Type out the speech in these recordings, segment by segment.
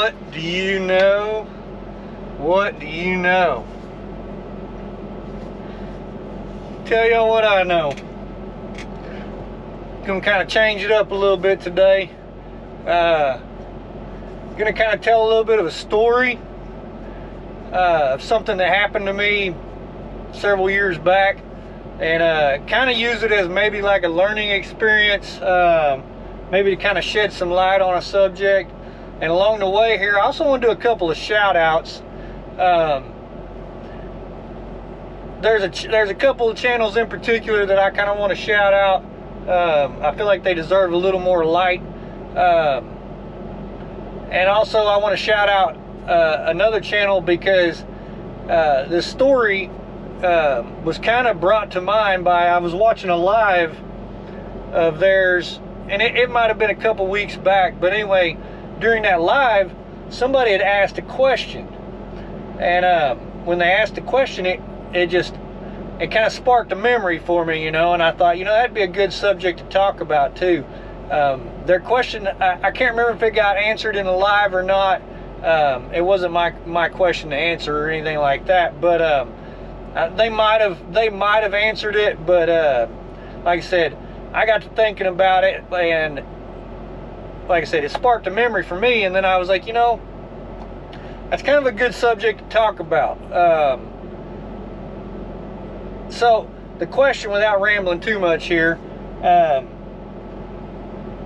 What do you know? What do you know? Tell y'all what I know. Gonna kind of change it up a little bit today. Gonna kind of tell a little bit of a story of something that happened to me several years back, and kind of use it as maybe like a learning experience, maybe to kind of shed some light on a subject. And along the way here, I also want to do a couple of shout outs. There's a couple of channels in particular that I kind of want to shout out. I feel like they deserve a little more light. And also I want to shout out another channel because this story was kind of brought to mind by, I was watching a live of theirs, and it might have been a couple weeks back, but anyway, during that live, somebody had asked a question, and when they asked the question, it kind of sparked a memory for me, you know, and I thought, you know, that'd be a good subject to talk about too. Their question, I can't remember if it got answered in the live or not. It wasn't my question to answer or anything like that, but they might have answered it, but like I said, I got to thinking about it, and like I said, it sparked a memory for me, and then I was like, you know, that's kind of a good subject to talk about. So the question, without rambling too much here,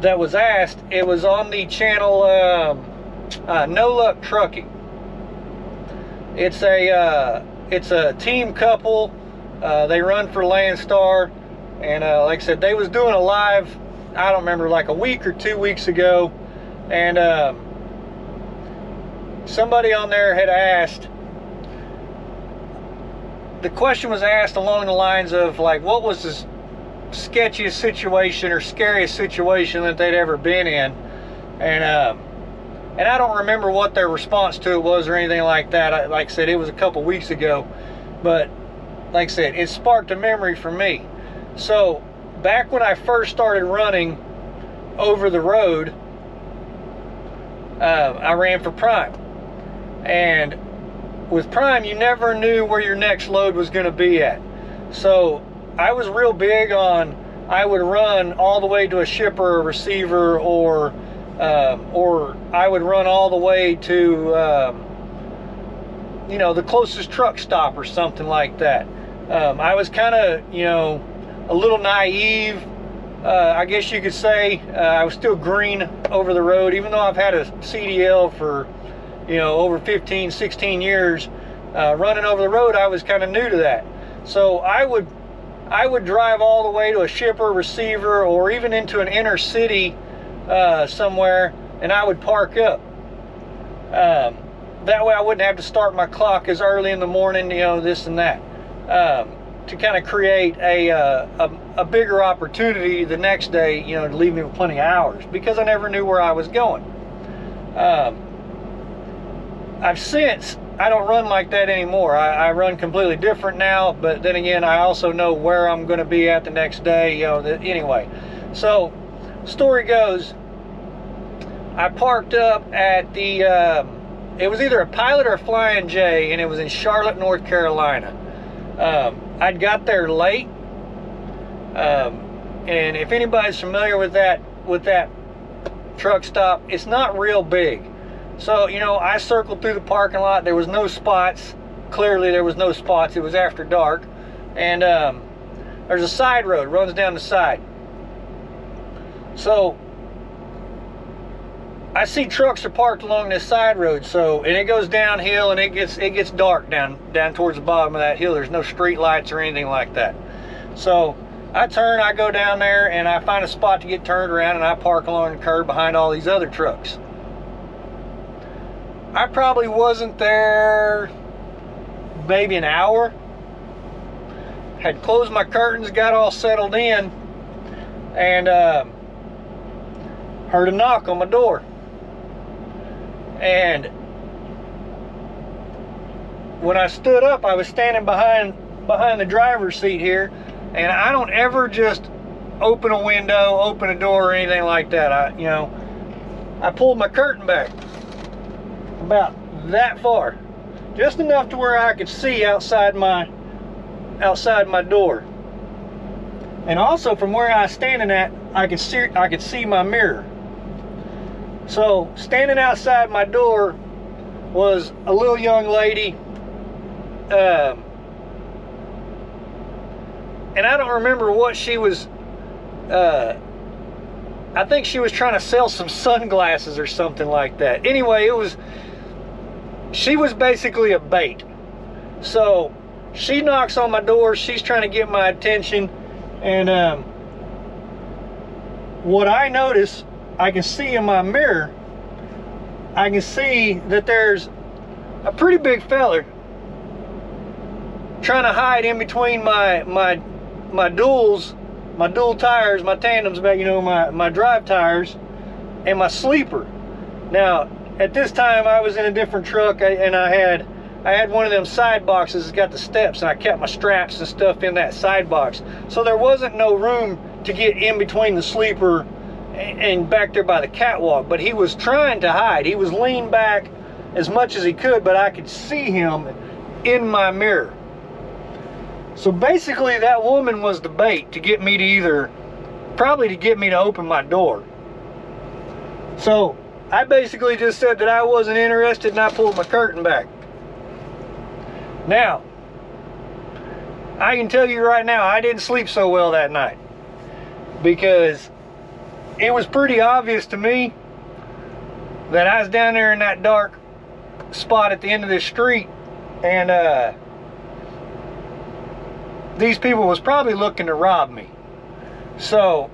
that was asked, it was on the channel No Luck Trucking. It's a team couple. They run for Landstar, and like I said, they was doing a live, I don't remember, like a week or 2 weeks ago, and somebody on there had asked, the question was asked along the lines of like, what was the sketchiest situation or scariest situation that they'd ever been in, and I don't remember what their response to it was or anything like that. Like I said, it was a couple weeks ago, but like I said, it sparked a memory for me. So back when I first started running over the road, I ran for Prime, and with Prime, you never knew where your next load was going to be at. So I was real big on, I would run all the way to a shipper or receiver, or I would run all the way to, you know, the closest truck stop or something like that. I was kind of, you know, a little naive, I guess you could say. I was still green over the road, even though I've had a CDL for, you know, over 15, 16 years. Running over the road, I was kind of new to that. So I would drive all the way to a shipper, receiver, or even into an inner city somewhere, and I would park up. That way I wouldn't have to start my clock as early in the morning, you know, this and that, to kind of create a bigger opportunity the next day, you know, to leave me with plenty of hours, because I never knew where I was going. I don't run like that anymore. I run completely different now, but then again, I also know where I'm going to be at the next day, you know, anyway. So, story goes, I parked up at the, it was either a Pilot or a Flying J, and it was in Charlotte, North Carolina. I'd got there late, and if anybody's familiar with that truck stop, it's not real big. So, you know, I circled through the parking lot. There was no spots. Clearly there was no spots. It was after dark. And there's a side road, runs down the side. So I see trucks are parked along this side road. So, and it goes downhill, and it gets dark down towards the bottom of that hill. There's no street lights or anything like that. So I go down there, and I find a spot to get turned around, and I park along the curb behind all these other trucks. I probably wasn't there maybe an hour. Had closed my curtains, got all settled in, and heard a knock on my door. And when I stood up, I was standing behind the driver's seat here, and I don't ever just open a window, open a door, or anything like that. I pulled my curtain back. about that far, just enough to where I could see outside my door. And also from where I was standing at, I could see my mirror. So standing outside my door was a little young lady, and I don't remember what she was. I think she was trying to sell some sunglasses or something like that. Anyway, she was basically a bait. So she knocks on my door. She's trying to get my attention, and what I notice, I can see in my mirror, I can see that there's a pretty big fella trying to hide in between my dual tires, my tandems, you know, my drive tires, and my sleeper. Now, at this time, I was in a different truck, and I had one of them side boxes that's got the steps, and I kept my straps and stuff in that side box. So there wasn't no room to get in between the sleeper and back there by the catwalk, but he was trying to hide. He was leaned back as much as he could, but I could see him in my mirror. So basically that woman was the bait to get me to probably to get me to open my door. So I basically just said that I wasn't interested, and I pulled my curtain back. Now, I can tell you right now, I didn't sleep so well that night, because it was pretty obvious to me that I was down there in that dark spot at the end of this street, and these people was probably looking to rob me. So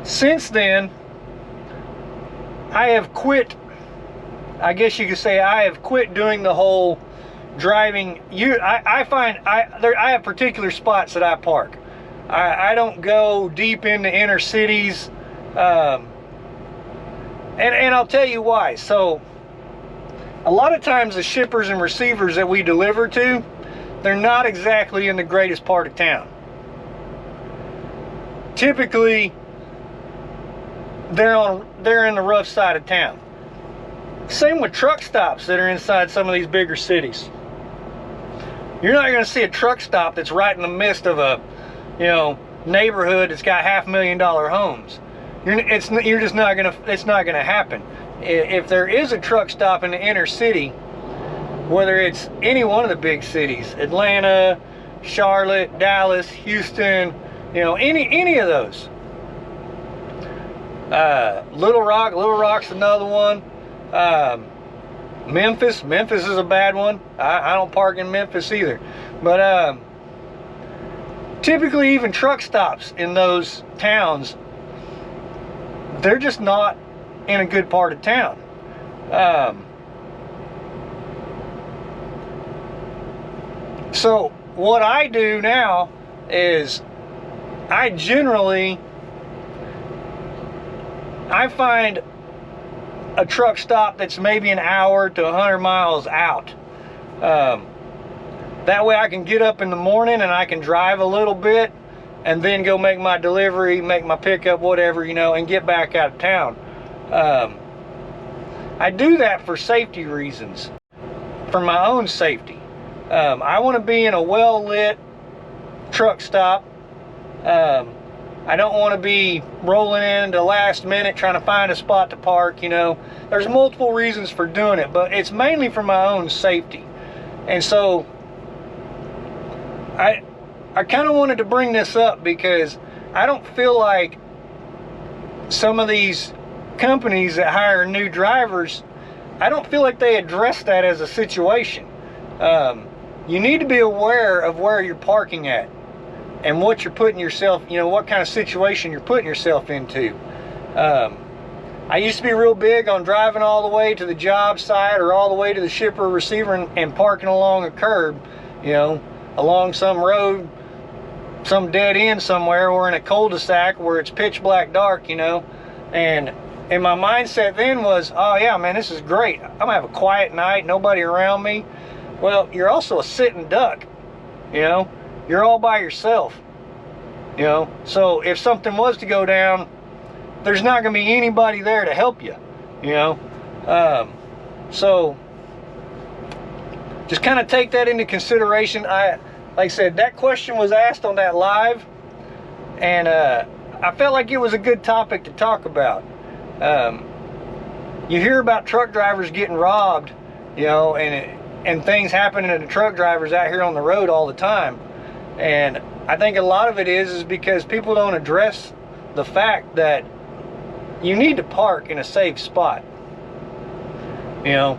since then, I have quit. I guess you could say I have quit doing the whole driving. I find I have particular spots that I park. I don't go deep into inner cities, and I'll tell you why. So a lot of times the shippers and receivers that we deliver to, they're not exactly in the greatest part of town. Typically, they're in the rough side of town. Same with truck stops that are inside some of these bigger cities. You're not going to see a truck stop that's right in the midst of a, you know, neighborhood that's got $500,000 homes. You're just not going to. It's not going to happen. If there is a truck stop in the inner city, whether it's any one of the big cities, Atlanta, Charlotte, Dallas, Houston, you know, any of those. Little Rock's another one. Memphis is a bad one. I don't park in Memphis either. But typically even truck stops in those towns, they're just not in a good part of town. So what I do now is I find a truck stop that's maybe an hour to 100 miles out. That way I can get up in the morning and I can drive a little bit and then go make my delivery, make my pickup, whatever, you know, and get back out of town. I do that for safety reasons, for my own safety. I want to be in a well-lit truck stop. I don't want to be rolling in the last minute trying to find a spot to park, you know. There's multiple reasons for doing it, but it's mainly for my own safety. And so I kind of wanted to bring this up because I don't feel like some of these companies that hire new drivers, I don't feel like they address that as a situation. You need to be aware of where you're parking at and what you're putting yourself, you know, what kind of situation you're putting yourself into. I used to be real big on driving all the way to the job site or all the way to the shipper receiver and parking along a curb, you know, along some road, some dead end somewhere, or in a cul-de-sac where it's pitch black dark, you know. And my mindset then was, oh yeah, man, this is great. I'm gonna have a quiet night, nobody around me. Well, you're also a sitting duck, you know. You're all by yourself, you know. So if something was to go down, there's not going to be anybody there to help you, you know. So just kind of take that into consideration. Like I said, that question was asked on that live, and I felt like it was a good topic to talk about. You hear about truck drivers getting robbed, you know, and things happening to the truck drivers out here on the road all the time. And I think a lot of it is because people don't address the fact that you need to park in a safe spot. You know,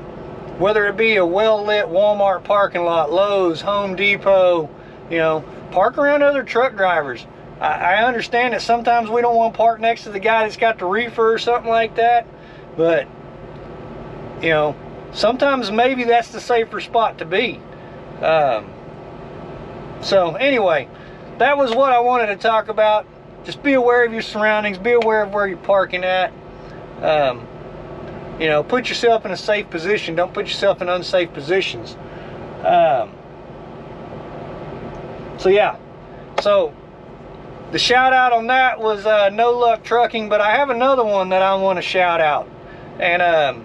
whether it be a well-lit Walmart parking lot, Lowe's, Home Depot, you know, park around other truck drivers. I understand that sometimes we don't want to park next to the guy that's got the reefer or something like that, but, you know, sometimes maybe that's the safer spot to be. So anyway, that was what I wanted to talk about. Just be aware of your surroundings, be aware of where you're parking at. You know, put yourself in a safe position. Don't put yourself in unsafe positions. So yeah, so the shout out on that was No Luck Trucking, but I have another one that I want to shout out. And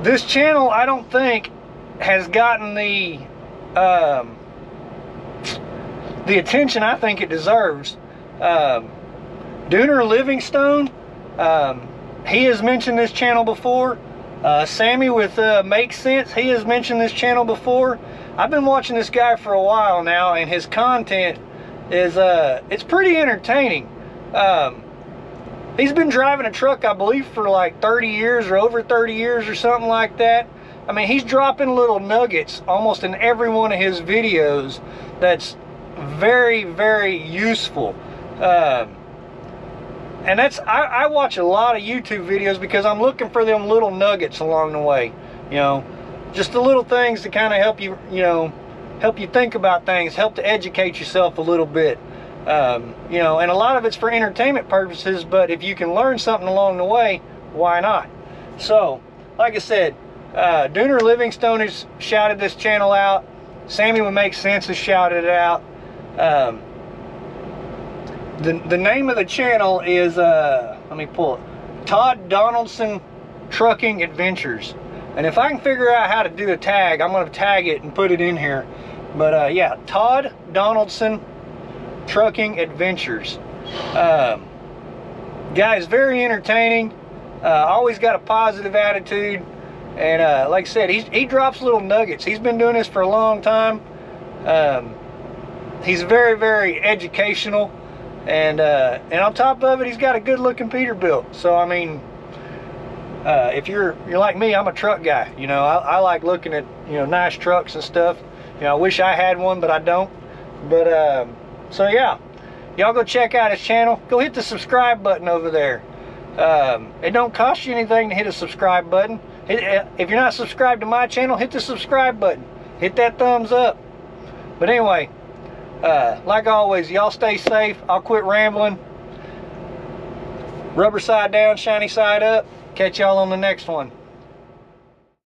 this channel, I don't think, has gotten the attention I think it deserves. Dooner Livingstone, he has mentioned this channel before. Sammy with Make Sense, he has mentioned this channel before. I've been watching this guy for a while now, and his content is it's pretty entertaining. He's been driving a truck, I believe, for like 30 years or over 30 years or something like that. I mean, he's dropping little nuggets almost in every one of his videos that's very, very useful. And that's, I watch a lot of YouTube videos because I'm looking for them little nuggets along the way. You know, just the little things to kind of help you, you know, help you think about things, help to educate yourself a little bit. You know, and a lot of it's for entertainment purposes, but if you can learn something along the way, why not? So, like I said, Dooner Livingstone has shouted this channel out. Sammy with Make Sense has shouted it out. The name of the channel is, let me pull it, Todd Donaldson Trucking Adventures. And if I can figure out how to do a tag, I'm going to tag it and put it in here. But yeah, Todd Donaldson Trucking Adventures. Guy's very entertaining, always got a positive attitude, and like I said, he drops little nuggets. He's been doing this for a long time. He's very, very educational, and on top of it, he's got a good looking Peterbilt. So I mean, if you're like me, I'm a truck guy. You know, I like looking at, you know, nice trucks and stuff. You know, I wish I had one, but I don't. But so yeah, y'all go check out his channel. Go hit the subscribe button over there. It don't cost you anything to hit a subscribe button. If you're not subscribed to my channel, hit the subscribe button. Hit that thumbs up. But anyway, like always, y'all stay safe. I'll quit rambling. Rubber side down, shiny side up. Catch y'all on the next one.